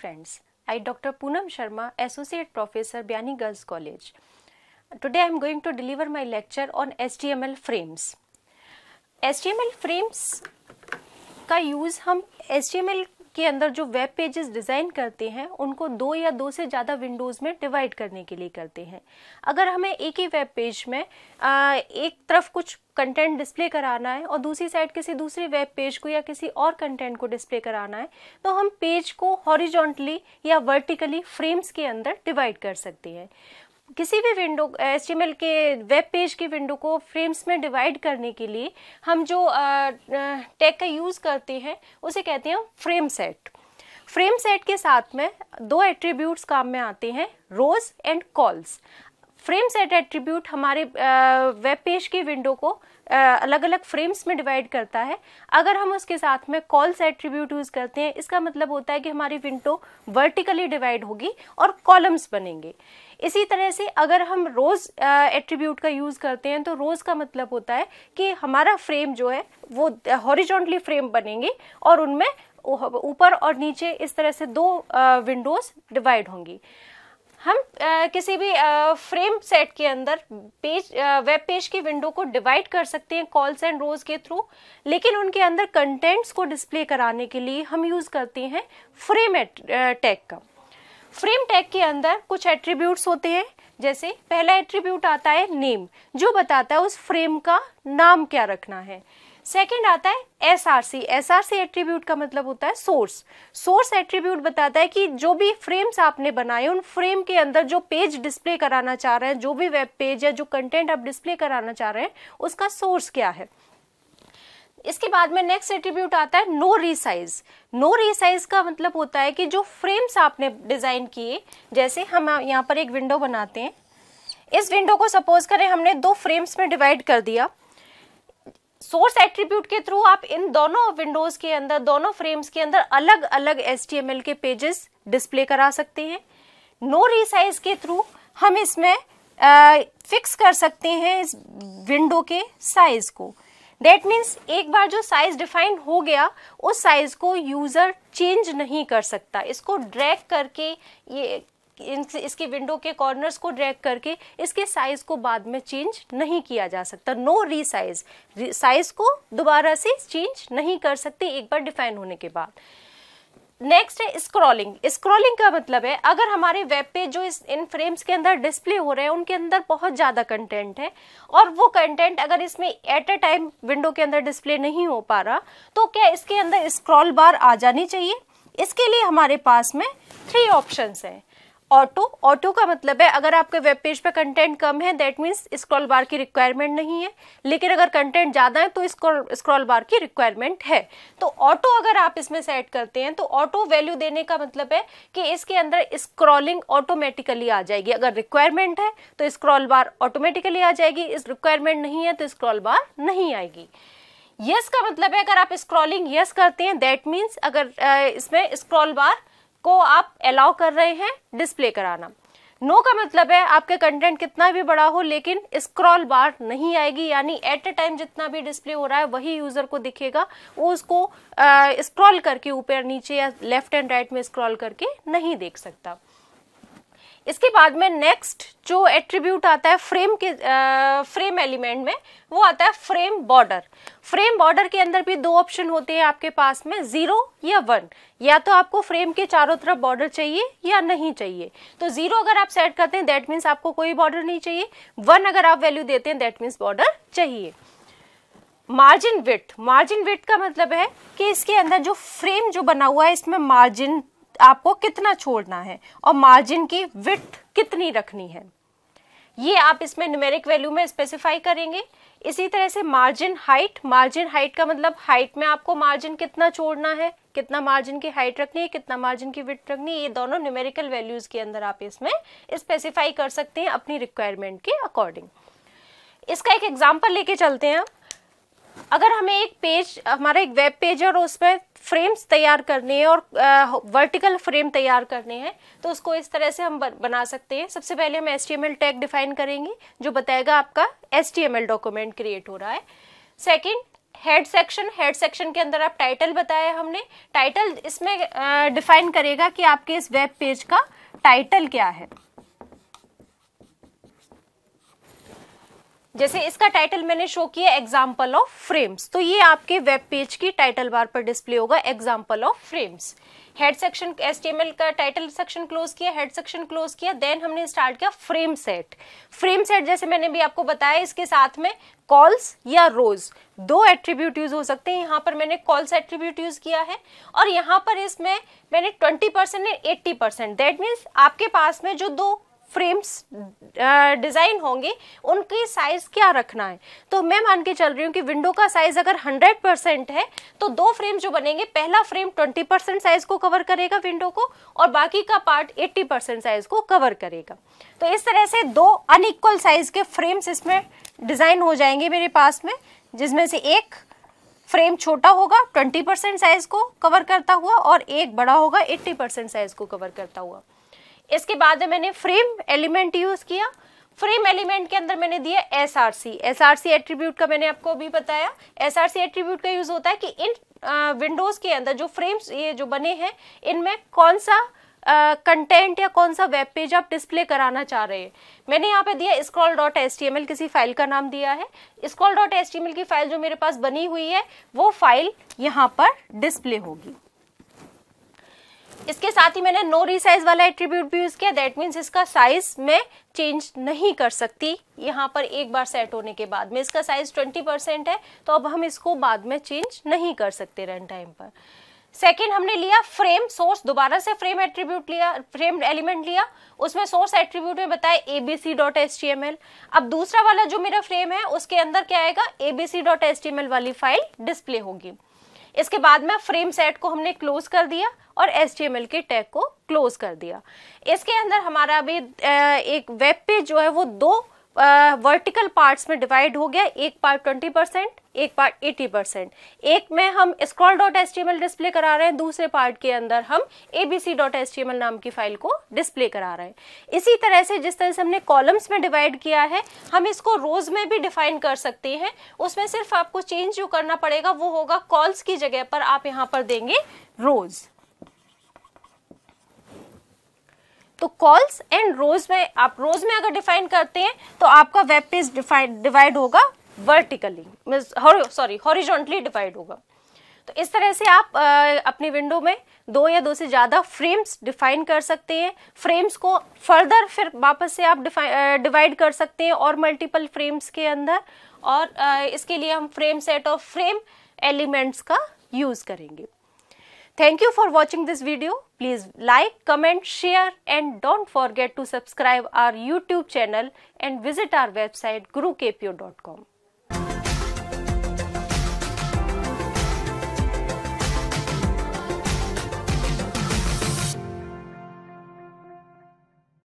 friends, I Dr. Poonam Sharma, Associate Professor, Byani Girls College. Today I am going to deliver my lecture on HTML frames. HTML frames का use हम HTML के अंदर जो web pages design करते हैं उनको दो या दो से ज़्यादा विंडोज़ में डिवाइड करने के लिए करते हैं। अगर हमें एक ही वेब पेज में एक तरफ कुछ कंटेंट डिस्प्ले कराना है और दूसरी साइड किसी दूसरे वेब पेज को या किसी और कंटेंट को डिस्प्ले कराना है तो हम पेज को हॉरिजॉन्टली या वर्टिकली फ्रेम्स के अंदर डिवाइड कर सकते हैं। किसी भी विंडो HTML के वेब पेज की विंडो को फ्रेम्स में डिवाइड करने के लिए हम जो टैग का यूज़ करते हैं उसे कहते हैं फ्रेम सेट। फ्रेम सेट के साथ में दो एट्रीब्यूट्स काम में आते हैं, rows and cols. Frame set attribute हमारे वेब पेज की विंडो को अलग अलग फ्रेम्स में डिवाइड करता है। अगर हम उसके साथ में कॉल्स एट्रीब्यूट यूज़ करते हैं इसका मतलब होता है कि हमारी विंडो वर्टिकली डिवाइड होगी और कॉलम्स बनेंगे। इसी तरह से अगर हम रोज एट्रीब्यूट का यूज़ करते हैं तो रोज का मतलब होता है कि हमारा फ्रेम जो है वो हॉरिजॉन्टली फ्रेम बनेंगे और उनमें ऊपर और नीचे इस तरह से दो विंडोज डिवाइड होंगी। हम किसी भी फ्रेम सेट के अंदर वेब पेज की विंडो को डिवाइड कर सकते हैं कॉल्स एंड रोज के थ्रू, लेकिन उनके अंदर कंटेंट्स को डिस्प्ले कराने के लिए हम यूज़ करते हैं फ्रेम टैग का। फ्रेम टैग के अंदर कुछ एट्रीब्यूट्स होते हैं, जैसे पहला एट्रीब्यूट आता है नेम, जो बताता है उस फ्रेम का नाम क्या रखना है। सेकंड आता है SRC। SRC एट्रीब्यूट का मतलब होता है सोर्स। सोर्स एट्रीब्यूट बताता है कि जो भी फ्रेम्स आपने बनाए उन फ्रेम के अंदर जो पेज डिस्प्ले कराना चाह रहे हैं, जो भी वेब पेज या जो कंटेंट आप डिस्प्ले कराना चाह रहे हैं उसका सोर्स क्या है। इसके बाद में नेक्स्ट एट्रीब्यूट आता है नो रीसाइज। नो रीसाइज का मतलब होता है कि जो फ्रेम्स आपने डिजाइन किए, जैसे हम यहाँ पर एक विंडो बनाते हैं, इस विंडो को सपोज करें हमने दो फ्रेम्स में डिवाइड कर दिया। सोर्स एट्रीब्यूट के थ्रू आप इन दोनों विंडोज के अंदर, दोनों फ्रेम्स के अंदर अलग अलग HTML के पेजेस डिस्प्ले करा सकते हैं। नो रीसाइज के थ्रू हम इसमें फिक्स कर सकते हैं इस विंडो के साइज को। दैट मीन्स एक बार जो साइज डिफाइन हो गया उस साइज को यूजर चेंज नहीं कर सकता। इसको ड्रैग करके इसकी विंडो के कॉर्नर्स को ड्रैग करके इसके साइज को बाद में चेंज नहीं किया जा सकता। नो रीसाइज, साइज को दोबारा से चेंज नहीं कर सकते एक बार डिफाइन होने के बाद। नेक्स्ट है स्क्रॉलिंग। स्क्रॉलिंग का मतलब है अगर हमारे वेब पेज जो इन फ्रेम्स के अंदर डिस्प्ले हो रहे हैं उनके अंदर बहुत ज्यादा कंटेंट है और वो कंटेंट अगर इसमें एट अ टाइम विंडो के अंदर डिस्प्ले नहीं हो पा रहा तो क्या इसके अंदर स्क्रॉल बार आ जानी चाहिए। इसके लिए हमारे पास में 3 ऑप्शंस हैं। ऑटो का मतलब है अगर आपके वेब पेज पे कंटेंट कम है दैट मीन्स स्क्रॉल बार की रिक्वायरमेंट नहीं है, लेकिन अगर कंटेंट ज्यादा है तो स्क्रॉल बार की रिक्वायरमेंट है। तो ऑटो अगर आप इसमें सेट करते हैं तो ऑटो वैल्यू देने का मतलब है कि इसके अंदर स्क्रॉलिंग ऑटोमेटिकली आ जाएगी। अगर रिक्वायरमेंट है तो स्क्रॉल बार ऑटोमेटिकली आ जाएगी, इस रिक्वायरमेंट नहीं है तो स्क्रॉल बार नहीं आएगी। यस का मतलब है अगर आप स्क्रॉलिंग यस करते हैं दैट मीन्स अगर इसमें स्क्रॉल बार को आप अलाउ कर रहे हैं डिस्प्ले कराना। नो का मतलब है आपके कंटेंट कितना भी बड़ा हो लेकिन स्क्रॉल बार नहीं आएगी, यानी एट अ टाइम जितना भी डिस्प्ले हो रहा है वही यूजर को दिखेगा, वो उसको स्क्रॉल करके ऊपर नीचे या लेफ्ट एंड राइट में स्क्रॉल करके नहीं देख सकता। इसके बाद में नेक्स्ट जो एट्रीब्यूट आता है फ्रेम एलिमेंट में वो आता है फ्रेम बॉर्डर। फ्रेम बॉर्डर के अंदर भी 2 ऑप्शन होते हैं आपके पास में, 0 या 1। या तो आपको फ्रेम के चारों तरफ बॉर्डर चाहिए या नहीं चाहिए। तो 0 अगर आप सेट करते हैं दैट मीन्स आपको कोई बॉर्डर नहीं चाहिए, 1 अगर आप वैल्यू देते हैं दैट मीन्स बॉर्डर चाहिए। मार्जिन विड्थ का मतलब है कि इसके अंदर जो फ्रेम जो बना हुआ है इसमें मार्जिन आपको कितना छोड़ना है और मार्जिन की विड्थ कितनी रखनी है, ये आप इसमें न्यूमेरिक वैल्यू में स्पेसिफाई करेंगे। इसी तरह से मार्जिन हाइट का मतलब हाइट में आपको मार्जिन कितना छोड़ना है, कितना मार्जिन की हाइट रखनी है, कितना मार्जिन की विड्थ रखनी है, ये दोनों न्यूमेरिकल वैल्यूज के अंदर आप इसमें स्पेसिफाई कर सकते हैं अपनी रिक्वायरमेंट के अकॉर्डिंग। इसका एक एग्जाम्पल लेके चलते हैं। अगर हमें हमारा एक वेब पेज है और उसमें फ्रेम्स तैयार करने हैं और वर्टिकल फ्रेम तैयार करने हैं तो उसको इस तरह से हम बना सकते हैं। सबसे पहले हम HTML टैग डिफाइन करेंगे जो बताएगा आपका HTML डॉक्यूमेंट क्रिएट हो रहा है। सेकंड हेड सेक्शन के अंदर आप टाइटल बताया हमने, टाइटल इसमें डिफाइन करेगा कि आपके इस वेब पेज का टाइटल क्या है। जैसे इसका टाइटल मैंने शो किया एग्जाम्पल ऑफ फ्रेम्स, तो ये आपके वेब पेज की टाइटल बार पर डिस्प्ले होगा, example of frames. Head section HTML का टाइटल सेक्शन क्लोज किया, हेड सेक्शन क्लोज किया, देन हमने स्टार्ट किया फ्रेम सेट। फ्रेम सेट जैसे मैंने भी आपको बताया, इसके साथ में कॉल्स या रोज दो एट्रीब्यूट यूज हो सकते हैं। यहाँ पर मैंने कॉल्स एट्रीब्यूट यूज किया है और यहाँ पर इसमें मैंने 20% एंड 80%, दैट मीन्स आपके पास में जो दो फ्रेम्स डिजाइन होंगे उनकी साइज क्या रखना है। तो मैं मान के चल रही हूँ कि विंडो का साइज अगर 100% है तो दो फ्रेम जो बनेंगे, पहला फ्रेम 20% साइज को कवर करेगा विंडो को और बाकी का पार्ट 80% साइज को कवर करेगा। तो इस तरह से दो अनइक्वल साइज के फ्रेम्स इसमें डिजाइन हो जाएंगे मेरे पास में, जिसमें से एक फ्रेम छोटा होगा 20% साइज को कवर करता हुआ और एक बड़ा होगा 80% साइज को कवर करता हुआ। इसके बाद मैंने फ्रेम एलिमेंट यूज किया। फ्रेम एलिमेंट के अंदर मैंने दिया एसआरसी एट्रीब्यूट का मैंने आपको अभी बताया। एसआरसी एट्रीब्यूट का यूज होता है कि इन विंडोज के अंदर जो फ्रेम्स ये जो बने हैं इनमें कौन सा कंटेंट या कौन सा वेब पेज आप डिस्प्ले कराना चाह रहे हैं। मैंने यहाँ पे दिया scroll.html, किसी फाइल का नाम दिया है। scroll.html की फाइल जो मेरे पास बनी हुई है वो फाइल यहाँ पर डिस्प्ले होगी। इसके साथ ही मैंने नो रीसाइज वाला एट्रीब्यूट भी यूज किया, दैट मीन्स इसका साइज मैं चेंज नहीं कर सकती यहाँ पर एक बार सेट होने के बाद में। इसका साइज 20% है तो अब हम इसको बाद में चेंज नहीं कर सकते रन टाइम पर। सेकेंड हमने लिया फ्रेम सोर्स, दोबारा से फ्रेम एट्रीब्यूट लिया, फ्रेम एलिमेंट लिया, उसमें सोर्स एट्रीब्यूट में बताया abc.html। अब दूसरा वाला जो मेरा फ्रेम है उसके अंदर क्या आएगा, abc.html वाली फाइल डिस्प्ले होगी। इसके बाद में फ्रेम सेट को हमने क्लोज कर दिया और HTML के टैग को क्लोज कर दिया। इसके अंदर हमारा अभी एक वेब पेज जो है वो दो वर्टिकल पार्ट्स में डिवाइड हो गया, एक पार्ट 20%, एक पार्ट 80%। एक में हम scroll.html डिस्प्ले करा रहे हैं, दूसरे पार्ट के अंदर हम abc.html नाम की फाइल को डिस्प्ले करा रहे हैं। इसी तरह से जिस तरह से हमने कॉलम्स में डिवाइड किया है हम इसको रोज में भी डिफाइन कर सकते हैं। उसमें सिर्फ आपको चेंज जो करना पड़ेगा वो होगा कॉल्स की जगह पर आप यहाँ पर देंगे रोज। तो कॉल्स एंड रोज में, आप रोज में अगर डिफाइन करते हैं तो आपका वेब पेज डिवाइड होगा वर्टिकली, हॉरिजॉन्टली डिवाइड होगा। तो इस तरह से आप अपनी विंडो में दो या दो से ज्यादा फ्रेम्स डिफाइन कर सकते हैं। फ्रेम्स को फर्दर फिर वापस से आप डिवाइड कर सकते हैं और मल्टीपल फ्रेम्स के अंदर, और इसके लिए हम frame set of frame elements का यूज करेंगे। Thank you for watching this video. Please like, comment, share and don't forget to subscribe our YouTube channel and visit our website gurukpo.com.